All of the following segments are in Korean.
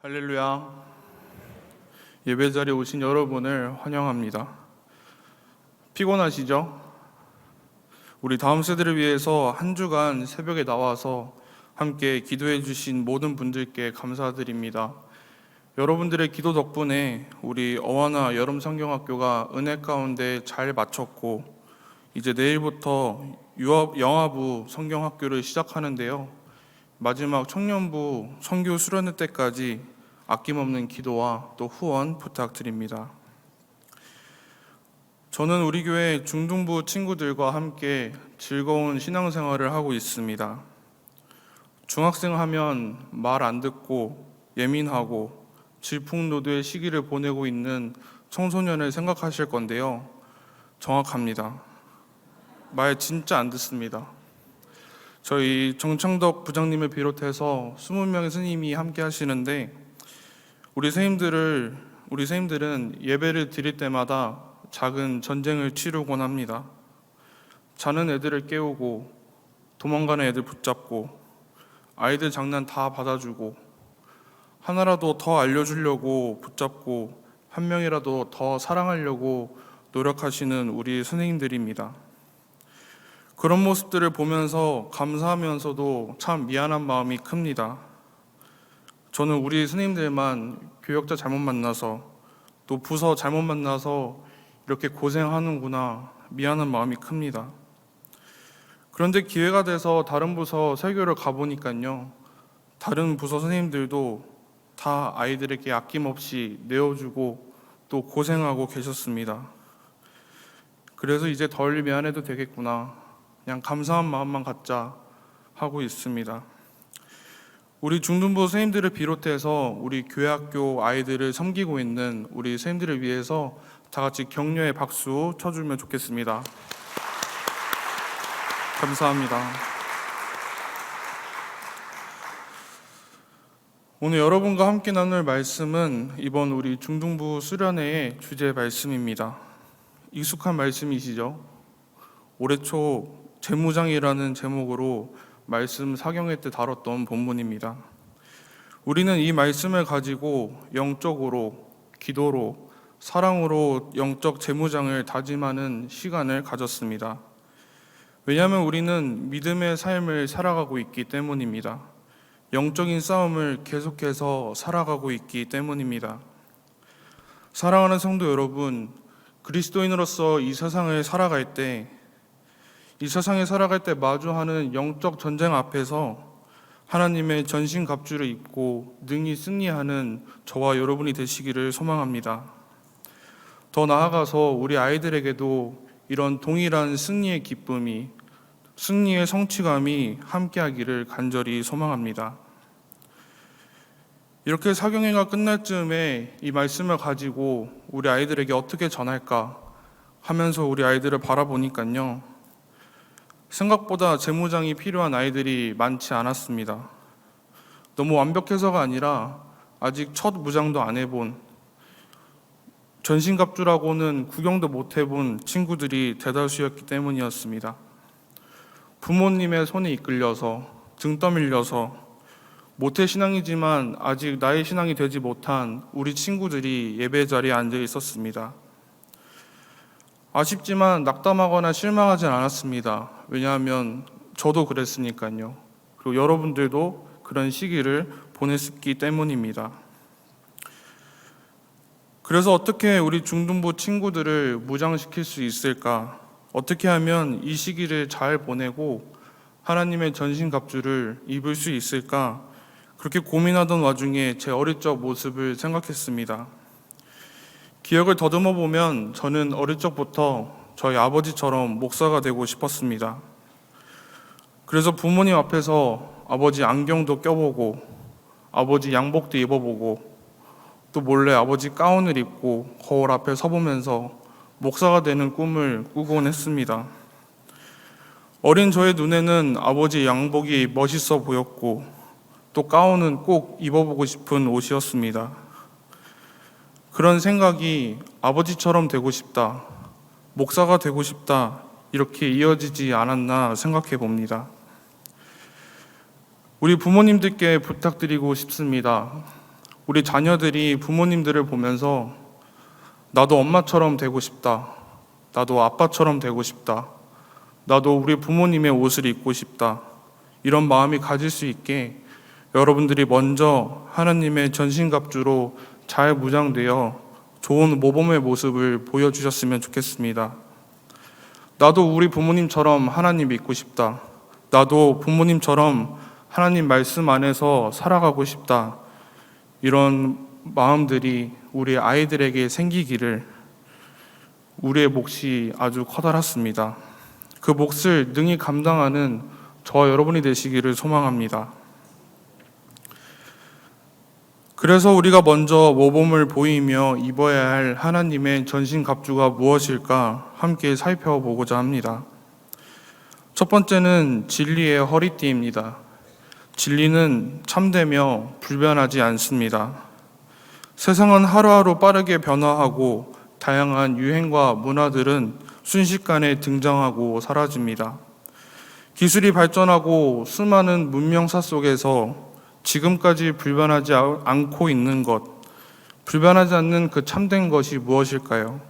할렐루야. 예배 자리에 오신 여러분을 환영합니다. 피곤하시죠? 우리 다음 세대를 위해서 한 주간 새벽에 나와서 함께 기도해 주신 모든 분들께 감사드립니다. 여러분들의 기도 덕분에 우리 어와나 여름 성경학교가 은혜 가운데 잘 마쳤고, 이제 내일부터 영아부 성경학교를 시작하는데요. 마지막 청년부 선교 수련회 때까지 아낌없는 기도와 또 후원 부탁드립니다. 저는 우리 교회 중등부 친구들과 함께 즐거운 신앙생활을 하고 있습니다. 중학생 하면 말 안 듣고 예민하고 질풍노도의 시기를 보내고 있는 청소년을 생각하실 건데요. 정확합니다. 말 진짜 안 듣습니다. 저희 정창덕 부장님을 비롯해서 20명의 스님이 함께 하시는데, 우리 스님들은 예배를 드릴 때마다 작은 전쟁을 치르곤 합니다. 자는 애들을 깨우고, 도망가는 애들 붙잡고, 아이들 장난 다 받아주고, 하나라도 더 알려주려고 붙잡고, 한 명이라도 더 사랑하려고 노력하시는 우리 선생님들입니다. 그런 모습들을 보면서 감사하면서도 참 미안한 마음이 큽니다. 저는 우리 스님들만 교역자 잘못 만나서, 또 부서 잘못 만나서 이렇게 고생하는구나, 미안한 마음이 큽니다. 그런데 기회가 돼서 다른 부서 설교를 가보니까요, 다른 부서 선생님들도 다 아이들에게 아낌없이 내어주고 또 고생하고 계셨습니다. 그래서 이제 덜 미안해도 되겠구나, 그냥 감사한 마음만 갖자 하고 있습니다. 우리 중등부 선생님들을 비롯해서 우리 교회학교 아이들을 섬기고 있는 우리 선생님들을 위해서 다 같이 격려의 박수 쳐주면 좋겠습니다. 감사합니다. 오늘 여러분과 함께 나눌 말씀은 이번 우리 중등부 수련회의 주제 말씀입니다. 익숙한 말씀이시죠? 올해 초 재무장이라는 제목으로 말씀 사경회 때 다뤘던 본문입니다. 우리는 이 말씀을 가지고 영적으로, 기도로, 사랑으로 영적 재무장을 다짐하는 시간을 가졌습니다. 왜냐하면 우리는 믿음의 삶을 살아가고 있기 때문입니다. 영적인 싸움을 계속해서 살아가고 있기 때문입니다. 사랑하는 성도 여러분, 그리스도인으로서 이 세상을 살아갈 때 마주하는 영적 전쟁 앞에서 하나님의 전신갑주를 입고 능히 승리하는 저와 여러분이 되시기를 소망합니다. 더 나아가서 우리 아이들에게도 이런 동일한 승리의 기쁨이, 승리의 성취감이 함께하기를 간절히 소망합니다. 이렇게 사경회가 끝날 즈음에 이 말씀을 가지고 우리 아이들에게 어떻게 전할까 하면서 우리 아이들을 바라보니까요, 생각보다 재무장이 필요한 아이들이 많지 않았습니다. 너무 완벽해서가 아니라 아직 첫 무장도 안 해본, 전신갑주라고는 구경도 못 해본 친구들이 대다수였기 때문이었습니다. 부모님의 손에 이끌려서, 등 떠밀려서 모태신앙이지만 아직 나의 신앙이 되지 못한 우리 친구들이 예배 자리에 앉아 있었습니다. 아쉽지만 낙담하거나 실망하진 않았습니다. 왜냐하면 저도 그랬으니까요. 그리고 여러분들도 그런 시기를 보냈기 때문입니다. 그래서 어떻게 우리 중등부 친구들을 무장시킬 수 있을까? 어떻게 하면 이 시기를 잘 보내고 하나님의 전신갑주를 입을 수 있을까? 그렇게 고민하던 와중에 제 어릴 적 모습을 생각했습니다. 기억을 더듬어 보면 저는 어릴 적부터 저희 아버지처럼 목사가 되고 싶었습니다. 그래서 부모님 앞에서 아버지 안경도 껴보고, 아버지 양복도 입어보고, 또 몰래 아버지 가운을 입고 거울 앞에 서보면서 목사가 되는 꿈을 꾸곤 했습니다. 어린 저의 눈에는 아버지 양복이 멋있어 보였고, 또 가운은 꼭 입어보고 싶은 옷이었습니다. 그런 생각이 아버지처럼 되고 싶다, 목사가 되고 싶다, 이렇게 이어지지 않았나 생각해 봅니다. 우리 부모님들께 부탁드리고 싶습니다. 우리 자녀들이 부모님들을 보면서 나도 엄마처럼 되고 싶다. 나도 아빠처럼 되고 싶다. 나도 우리 부모님의 옷을 입고 싶다. 이런 마음이 가질 수 있게 여러분들이 먼저 하나님의 전신갑주로 잘 무장되어 좋은 모범의 모습을 보여주셨으면 좋겠습니다. 나도 우리 부모님처럼 하나님 믿고 싶다. 나도 부모님처럼 하나님 말씀 안에서 살아가고 싶다. 이런 마음들이 우리 아이들에게 생기기를 우리의 몫이 아주 커다랗습니다. 그 몫을 능히 감당하는 저와 여러분이 되시기를 소망합니다. 그래서 우리가 먼저 모범을 보이며 입어야 할 하나님의 전신갑주가 무엇일까 함께 살펴보고자 합니다. 첫 번째는 진리의 허리띠입니다. 진리는 참되며 불변하지 않습니다. 세상은 하루하루 빠르게 변화하고 다양한 유행과 문화들은 순식간에 등장하고 사라집니다. 기술이 발전하고 수많은 문명사 속에서 지금까지 불변하지 않고 있는 것, 불변하지 않는 그 참된 것이 무엇일까요?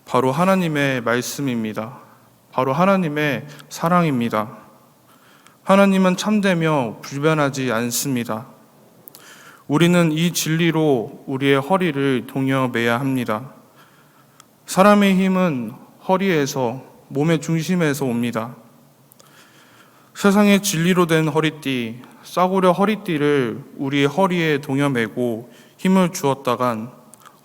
바로 하나님의 말씀입니다. 바로 하나님의 사랑입니다. 하나님은 참되며 불변하지 않습니다. 우리는 이 진리로 우리의 허리를 동여매야 합니다. 사람의 힘은 허리에서, 몸의 중심에서 옵니다. 세상의 진리로 된 허리띠, 싸구려 허리띠를 우리의 허리에 동여매고 힘을 주었다간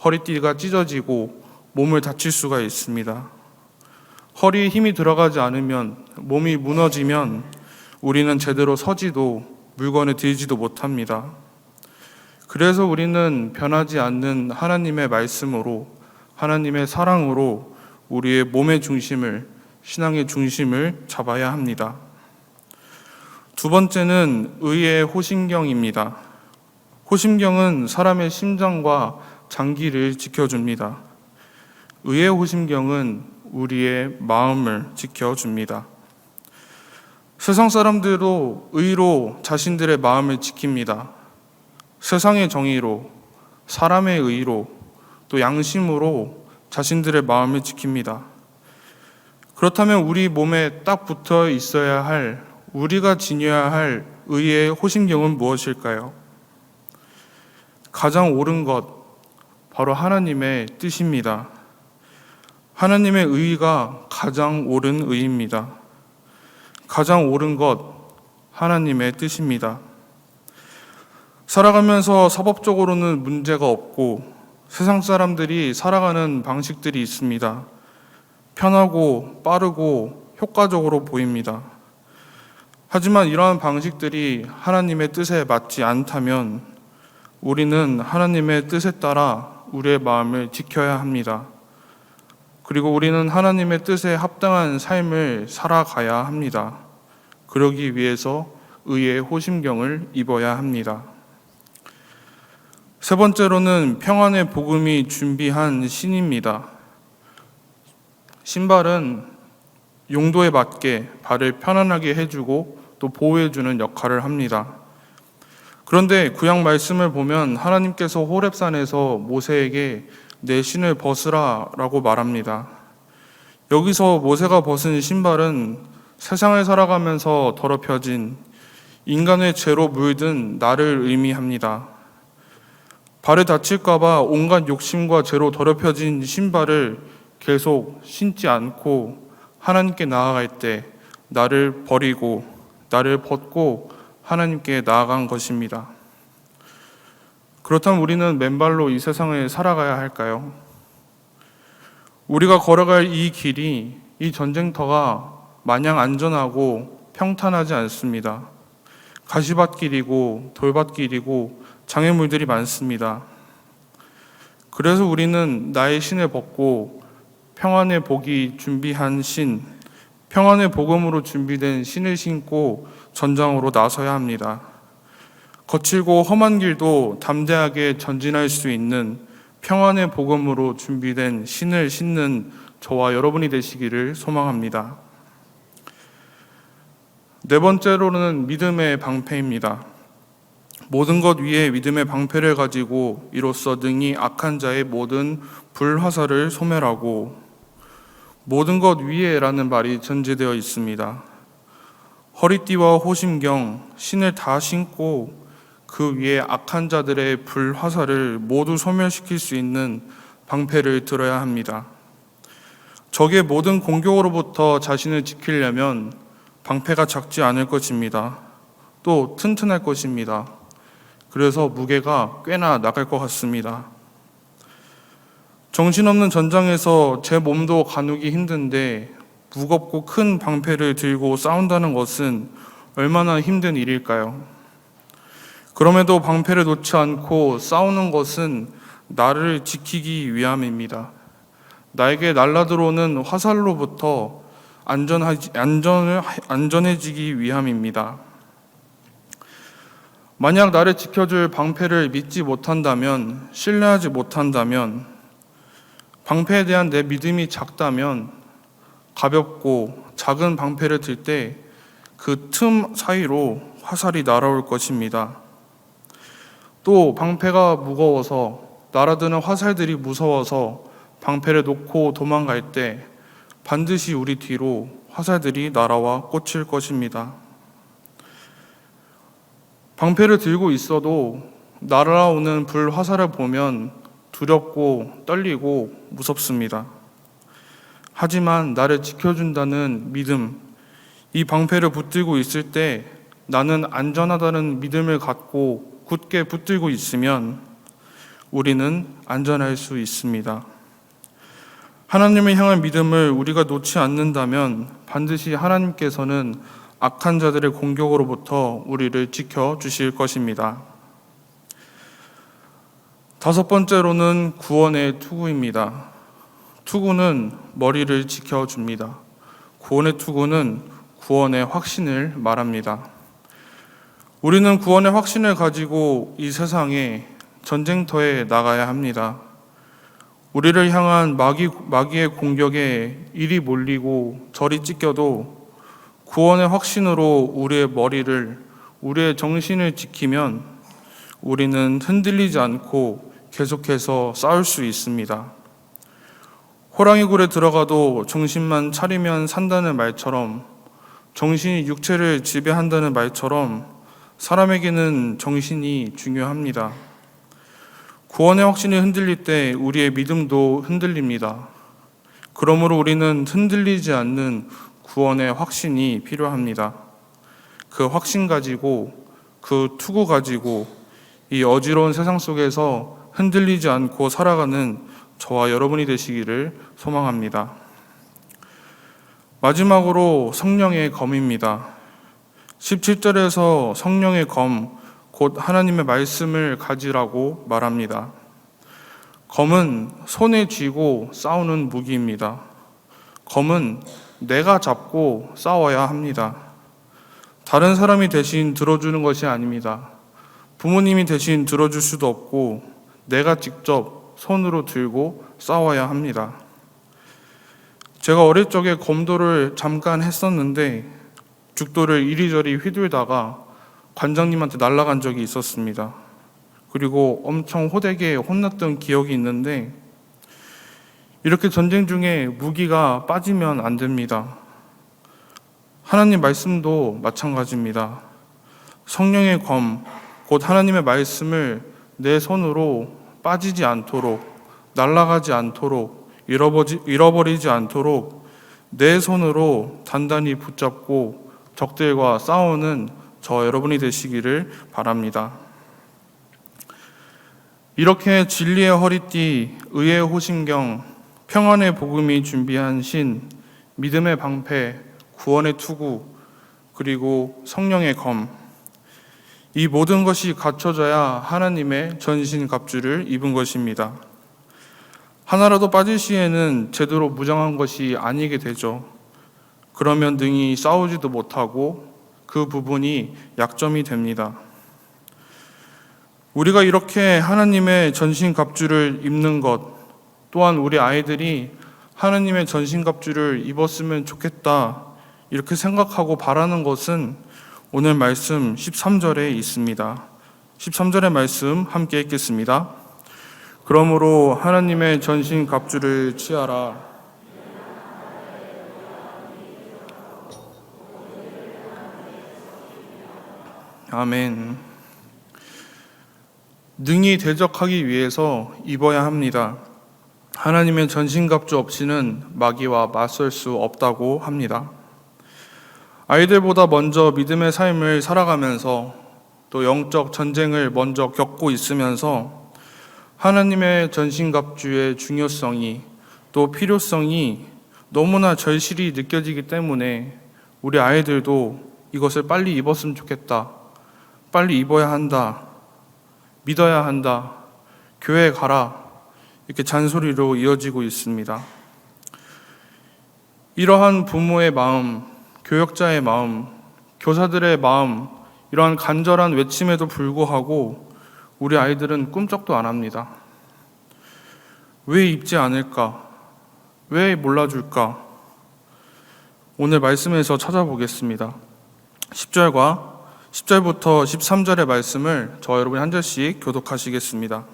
허리띠가 찢어지고 몸을 다칠 수가 있습니다. 허리에 힘이 들어가지 않으면, 몸이 무너지면 우리는 제대로 서지도 물건을 들지도 못합니다. 그래서 우리는 변하지 않는 하나님의 말씀으로, 하나님의 사랑으로 우리의 몸의 중심을, 신앙의 중심을 잡아야 합니다. 두 번째는 의의 호심경입니다. 호심경은 사람의 심장과 장기를 지켜줍니다. 의의 호심경은 우리의 마음을 지켜줍니다. 세상 사람들도 의로 자신들의 마음을 지킵니다. 세상의 정의로, 사람의 의로, 또 양심으로 자신들의 마음을 지킵니다. 그렇다면 우리 몸에 딱 붙어 있어야 할, 우리가 지녀야 할 의의 호심경은 무엇일까요? 가장 옳은 것, 바로 하나님의 뜻입니다. 하나님의 의가 가장 옳은 의입니다. 가장 옳은 것, 하나님의 뜻입니다. 살아가면서 사법적으로는 문제가 없고 세상 사람들이 살아가는 방식들이 있습니다. 편하고 빠르고 효과적으로 보입니다. 하지만 이러한 방식들이 하나님의 뜻에 맞지 않다면 우리는 하나님의 뜻에 따라 우리의 마음을 지켜야 합니다. 그리고 우리는 하나님의 뜻에 합당한 삶을 살아가야 합니다. 그러기 위해서 의의 호심경을 입어야 합니다. 세 번째로는 평안의 복음이 준비한 신입니다. 신발은 용도에 맞게 발을 편안하게 해주고 또 보호해주는 역할을 합니다. 그런데 구약 말씀을 보면 하나님께서 호렙산에서 모세에게 내 신을 벗으라 라고 말합니다. 여기서 모세가 벗은 신발은 세상을 살아가면서 더럽혀진 인간의 죄로 물든 나를 의미합니다. 발에 다칠까봐 온갖 욕심과 죄로 더럽혀진 신발을 계속 신지 않고 하나님께 나아갈 때 나를 버리고 나를 벗고 하나님께 나아간 것입니다. 그렇다면 우리는 맨발로 이 세상을 살아가야 할까요? 우리가 걸어갈 이 길이, 이 전쟁터가 마냥 안전하고 평탄하지 않습니다. 가시밭길이고 돌밭길이고 장애물들이 많습니다. 그래서 우리는 나의 신을 벗고 평안의 복이 준비한 신, 평안의 복음으로 준비된 신을 신고 전장으로 나서야 합니다. 거칠고 험한 길도 담대하게 전진할 수 있는 평안의 복음으로 준비된 신을 신는 저와 여러분이 되시기를 소망합니다. 네 번째로는 믿음의 방패입니다. 모든 것 위에 믿음의 방패를 가지고 이로써 능히 악한 자의 모든 불화살을 소멸하고, 모든 것 위에라는 말이 전제되어 있습니다. 허리띠와 호심경, 신을 다 신고 그 위에 악한 자들의 불화살을 모두 소멸시킬 수 있는 방패를 들어야 합니다. 적의 모든 공격으로부터 자신을 지키려면 방패가 작지 않을 것입니다. 또 튼튼할 것입니다. 그래서 무게가 꽤나 나갈 것 같습니다. 정신없는 전장에서 제 몸도 가누기 힘든데 무겁고 큰 방패를 들고 싸운다는 것은 얼마나 힘든 일일까요? 그럼에도 방패를 놓지 않고 싸우는 것은 나를 지키기 위함입니다. 나에게 날아들어오는 화살로부터 안전해지기 위함입니다. 만약 나를 지켜줄 방패를 믿지 못한다면, 신뢰하지 못한다면, 방패에 대한 내 믿음이 작다면 가볍고 작은 방패를 들 때 그 틈 사이로 화살이 날아올 것입니다. 또 방패가 무거워서, 날아드는 화살들이 무서워서 방패를 놓고 도망갈 때 반드시 우리 뒤로 화살들이 날아와 꽂힐 것입니다. 방패를 들고 있어도 날아오는 불화살을 보면 두렵고 떨리고 무섭습니다. 하지만 나를 지켜준다는 믿음, 이 방패를 붙들고 있을 때 나는 안전하다는 믿음을 갖고 굳게 붙들고 있으면 우리는 안전할 수 있습니다. 하나님을 향한 믿음을 우리가 놓지 않는다면 반드시 하나님께서는 악한 자들의 공격으로부터 우리를 지켜주실 것입니다. 다섯 번째로는 구원의 투구입니다. 투구는 머리를 지켜줍니다. 구원의 투구는 구원의 확신을 말합니다. 우리는 구원의 확신을 가지고 이 세상에 전쟁터에 나가야 합니다. 우리를 향한 마귀의 공격에 이리 몰리고 저리 찢겨도 구원의 확신으로 우리의 머리를, 우리의 정신을 지키면 우리는 흔들리지 않고 계속해서 싸울 수 있습니다. 호랑이 굴에 들어가도 정신만 차리면 산다는 말처럼, 정신이 육체를 지배한다는 말처럼 사람에게는 정신이 중요합니다. 구원의 확신이 흔들릴 때 우리의 믿음도 흔들립니다. 그러므로 우리는 흔들리지 않는 구원의 확신이 필요합니다. 그 확신 가지고, 그 투구 가지고 이 어지러운 세상 속에서 흔들리지 않고 살아가는 저와 여러분이 되시기를 소망합니다. 마지막으로 성령의 검입니다. 17절에서 성령의 검, 곧 하나님의 말씀을 가지라고 말합니다. 검은 손에 쥐고 싸우는 무기입니다. 검은 내가 잡고 싸워야 합니다. 다른 사람이 대신 들어주는 것이 아닙니다. 부모님이 대신 들어줄 수도 없고 내가 직접 손으로 들고 싸워야 합니다. 제가 어릴 적에 검도를 잠깐 했었는데 죽도를 이리저리 휘둘다가 관장님한테 날아간 적이 있었습니다. 그리고 엄청 호되게 혼났던 기억이 있는데, 이렇게 전쟁 중에 무기가 빠지면 안 됩니다. 하나님 말씀도 마찬가지입니다. 성령의 검, 곧 하나님의 말씀을 내 손으로 빠지지 않도록, 날아가지 않도록, 잃어버리지 않도록 내 손으로 단단히 붙잡고 적들과 싸우는 저 여러분이 되시기를 바랍니다. 이렇게 진리의 허리띠, 의의 호심경, 평안의 복음이 준비한 신, 믿음의 방패, 구원의 투구, 그리고 성령의 검, 이 모든 것이 갖춰져야 하나님의 전신갑주를 입은 것입니다. 하나라도 빠질 시에는 제대로 무장한 것이 아니게 되죠. 그러면 능히 싸우지도 못하고 그 부분이 약점이 됩니다. 우리가 이렇게 하나님의 전신갑주를 입는 것, 또한 우리 아이들이 하나님의 전신갑주를 입었으면 좋겠다, 이렇게 생각하고 바라는 것은 오늘 말씀 13절에 있습니다. 13절의 말씀 함께 읽겠습니다. 그러므로 하나님의 전신갑주를 취하라. 아멘. 능히 대적하기 위해서 입어야 합니다. 하나님의 전신갑주 없이는 마귀와 맞설 수 없다고 합니다. 아이들보다 먼저 믿음의 삶을 살아가면서 또 영적 전쟁을 먼저 겪고 있으면서 하나님의 전신갑주의 중요성이 또 필요성이 너무나 절실히 느껴지기 때문에 우리 아이들도 이것을 빨리 입었으면 좋겠다, 빨리 입어야 한다, 믿어야 한다, 교회에 가라, 이렇게 잔소리로 이어지고 있습니다. 이러한 부모의 마음, 교역자의 마음, 교사들의 마음, 이러한 간절한 외침에도 불구하고 우리 아이들은 꿈쩍도 안 합니다. 왜 입지 않을까? 왜 몰라줄까? 오늘 말씀에서 찾아보겠습니다. 10절부터 13절의 말씀을 저와 여러분이 한 절씩 교독하시겠습니다.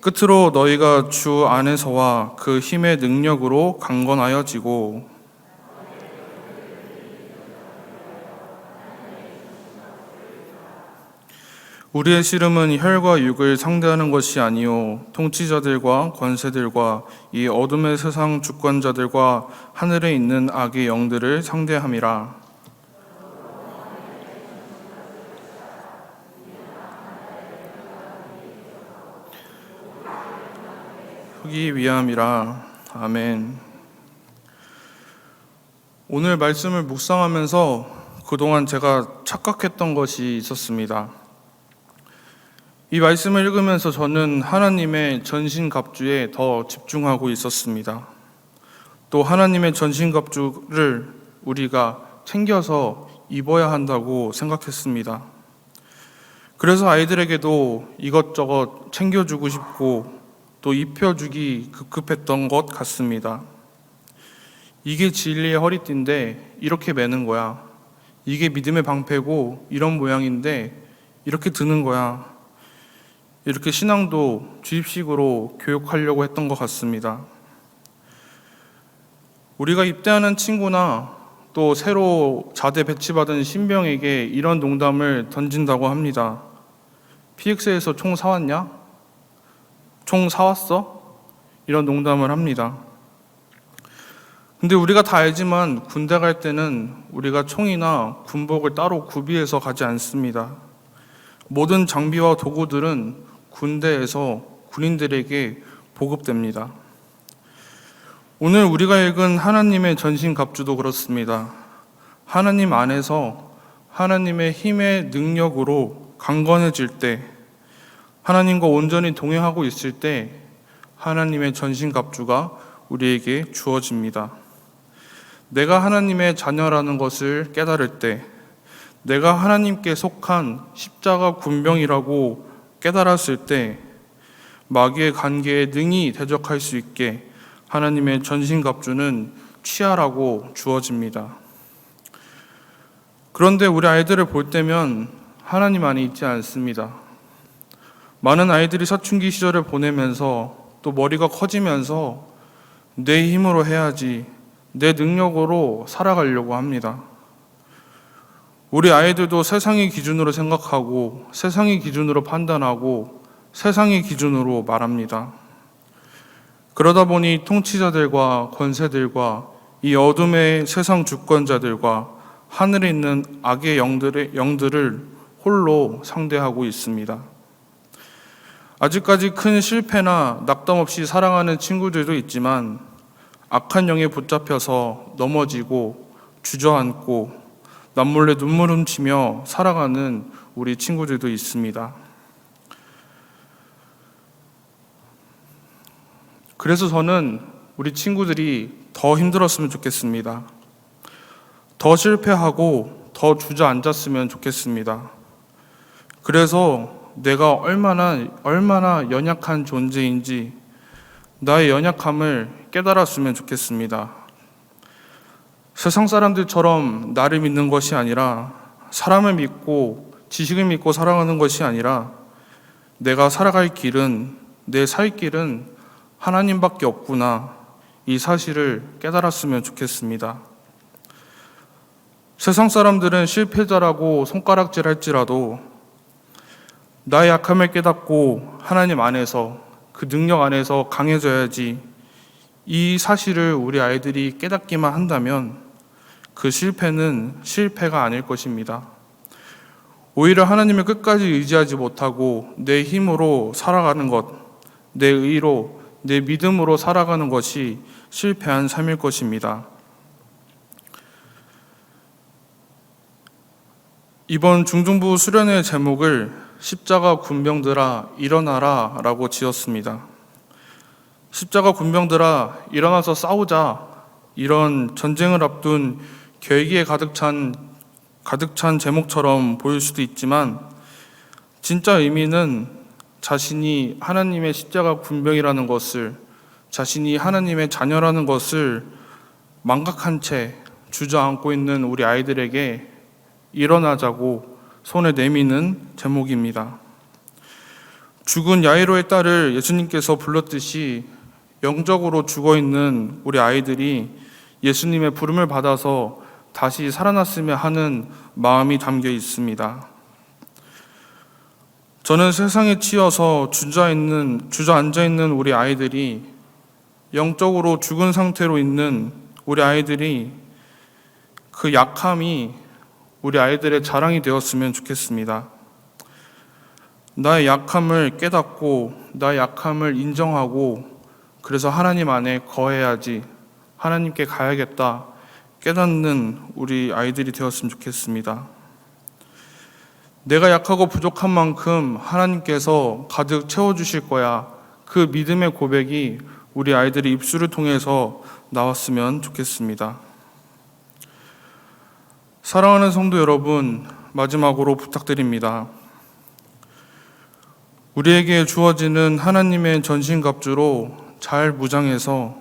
끝으로 너희가 주 안에서와 그 힘의 능력으로 강건하여지고 우리의 씨름은 혈과 육을 상대하는 것이 아니요 통치자들과 권세들과 이 어둠의 세상 주권자들과 하늘에 있는 악의 영들을 상대함이라. 하기 위함이라. 아멘. 오늘 말씀을 묵상하면서 그동안 제가 착각했던 것이 있었습니다. 이 말씀을 읽으면서 저는 하나님의 전신갑주에 더 집중하고 있었습니다. 또 하나님의 전신갑주를 우리가 챙겨서 입어야 한다고 생각했습니다. 그래서 아이들에게도 이것저것 챙겨주고 싶고 또 입혀주기 급급했던 것 같습니다. 이게 진리의 허리띠인데 이렇게 매는 거야. 이게 믿음의 방패고 이런 모양인데 이렇게 드는 거야. 이렇게 신앙도 주입식으로 교육하려고 했던 것 같습니다. 우리가 입대하는 친구나 또 새로 자대 배치받은 신병에게 이런 농담을 던진다고 합니다. PX에서 총 사왔냐? 총 사왔어? 이런 농담을 합니다. 근데 우리가 다 알지만 군대 갈 때는 우리가 총이나 군복을 따로 구비해서 가지 않습니다. 모든 장비와 도구들은 군대에서 군인들에게 보급됩니다. 오늘 우리가 읽은 하나님의 전신갑주도 그렇습니다. 하나님 안에서 하나님의 힘의 능력으로 강건해질 때, 하나님과 온전히 동행하고 있을 때 하나님의 전신갑주가 우리에게 주어집니다. 내가 하나님의 자녀라는 것을 깨달을 때, 내가 하나님께 속한 십자가 군병이라고 깨달았을 때 마귀의 관계에 능히 대적할 수 있게 하나님의 전신갑주는 취하라고 주어집니다. 그런데 우리 아이들을 볼 때면 하나님 안에 있지 않습니다. 많은 아이들이 사춘기 시절을 보내면서 또 머리가 커지면서 내 힘으로 해야지, 내 능력으로 살아가려고 합니다. 우리 아이들도 세상의 기준으로 생각하고 세상의 기준으로 판단하고 세상의 기준으로 말합니다. 그러다 보니 통치자들과 권세들과 이 어둠의 세상 주권자들과 하늘에 있는 악의 영들을 홀로 상대하고 있습니다. 아직까지 큰 실패나 낙담 없이 살아가는 친구들도 있지만 악한 영에 붙잡혀서 넘어지고 주저앉고 남몰래 눈물 훔치며 살아가는 우리 친구들도 있습니다. 그래서 저는 우리 친구들이 더 힘들었으면 좋겠습니다. 더 실패하고 더 주저앉았으면 좋겠습니다. 그래서 내가 얼마나 연약한 존재인지 나의 연약함을 깨달았으면 좋겠습니다. 세상 사람들처럼 나를 믿는 것이 아니라 사람을 믿고 지식을 믿고 살아가는 것이 아니라 내가 살아갈 길은, 내 살 길은 하나님밖에 없구나, 이 사실을 깨달았으면 좋겠습니다. 세상 사람들은 실패자라고 손가락질 할지라도 나의 약함을 깨닫고 하나님 안에서, 그 능력 안에서 강해져야지, 이 사실을 우리 아이들이 깨닫기만 한다면 그 실패는 실패가 아닐 것입니다. 오히려 하나님을 끝까지 의지하지 못하고 내 힘으로 살아가는 것, 내 의로, 내 믿음으로 살아가는 것이 실패한 삶일 것입니다. 이번 중등부 수련회 제목을 십자가 군병들아 일어나라 라고 지었습니다. 십자가 군병들아 일어나서 싸우자, 이런 전쟁을 앞둔 결기에 가득 찬 제목처럼 보일 수도 있지만 진짜 의미는 자신이 하나님의 십자가 군병이라는 것을, 자신이 하나님의 자녀라는 것을 망각한 채 주저앉고 있는 우리 아이들에게 일어나자고 손에 내미는 제목입니다. 죽은 야이로의 딸을 예수님께서 불렀듯이 영적으로 죽어있는 우리 아이들이 예수님의 부름을 받아서 다시 살아났으면 하는 마음이 담겨 있습니다. 저는 세상에 치여서 주저앉아 있는 우리 아이들이, 영적으로 죽은 상태로 있는 우리 아이들이, 그 약함이 우리 아이들의 자랑이 되었으면 좋겠습니다. 나의 약함을 깨닫고 나의 약함을 인정하고 그래서 하나님 안에 거해야지, 하나님께 가야겠다 깨닫는 우리 아이들이 되었으면 좋겠습니다. 내가 약하고 부족한 만큼 하나님께서 가득 채워주실 거야, 그 믿음의 고백이 우리 아이들의 입술을 통해서 나왔으면 좋겠습니다. 사랑하는 성도 여러분, 마지막으로 부탁드립니다. 우리에게 주어지는 하나님의 전신갑주로 잘 무장해서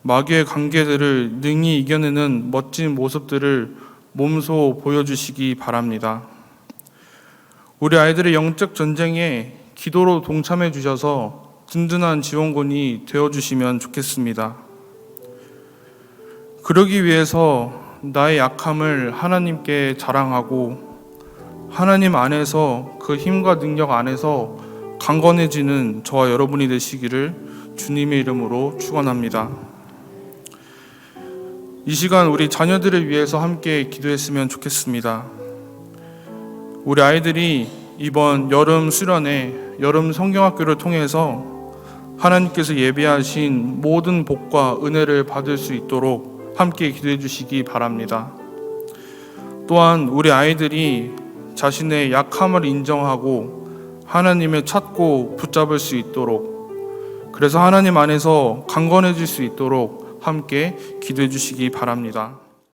마귀의 관계들을 능히 이겨내는 멋진 모습들을 몸소 보여주시기 바랍니다. 우리 아이들의 영적 전쟁에 기도로 동참해 주셔서 든든한 지원군이 되어주시면 좋겠습니다. 그러기 위해서 나의 약함을 하나님께 자랑하고 하나님 안에서, 그 힘과 능력 안에서 강건해지는 저와 여러분이 되시기를 주님의 이름으로 축원합니다. 이 시간 우리 자녀들을 위해서 함께 기도했으면 좋겠습니다. 우리 아이들이 이번 여름 수련회, 여름 성경학교를 통해서 하나님께서 예비하신 모든 복과 은혜를 받을 수 있도록 함께 기도해 주시기 바랍니다. 또한 우리 아이들이 자신의 약함을 인정하고 하나님을 찾고 붙잡을 수 있도록, 그래서 하나님 안에서 강건해질 수 있도록 함께 기도해 주시기 바랍니다.